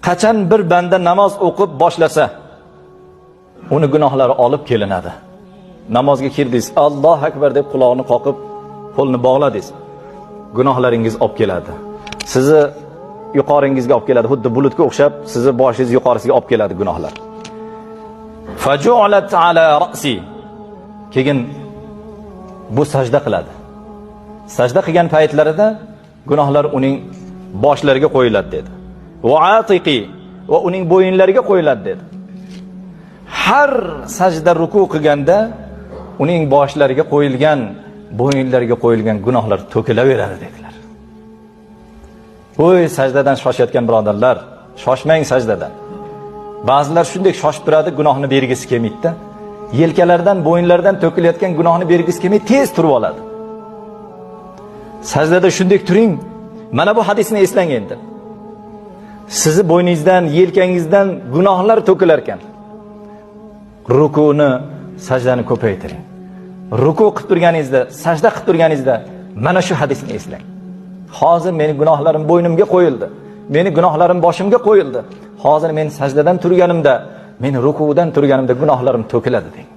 qachon bir banda namoz o'qib boshlasa, uni gunohlari olib kelinadi. Namozga kirdingiz, Allohu akbar deb quloqni qoqib, qo'lni bog'ladingiz. Gunohlaringiz olib keladi. Sizni yuqoringizga olib keladi. Xuddi bulutga o'xshab, sizni boshingiz yuqorisiga olib keladi gunohlar. Faju'alat ala ra'si. Keyin bu sajda qiladi. Sajda qilgan paytlarida gunohlar uning boshlariga qo'yiladi dedi. Va atiqi, va uning bo'yinlariga qo'yiladi dedi. Har sajda ruku qilganda uning boshlariga qo'yilgan, bo'yinlariga qo'yilgan gunohlar to'kilaveradi dedilar. Voy sajdadan shoshayotgan birodarlar, shoshmang sajdadan. Ba'zilar shunday shoshib turadi, gunohni bergisi kelmaydi. Yelkalaridan, bo'yinlaridan to'kilayotgan gunohni bergisi kelmay tez turib oladi. Sajdada shunday turing. Mana bu hadisni eslang endi. Sizni bo'yningizdan, yelkangizdan gunohlar to'kilar ekan. Rukuni, sajdani ko'paytiring. Ruku qilib turganingizda, sajda qilib turganingizda mana shu hadisni eslang. Hozir meni gunohlarim bo'ynimga qo'yildi. Meni gunohlarim boshimga qo'yildi. Hozir men sajdadan turganimda, men rukudan turganimda gunohlarim to'kiladi deng.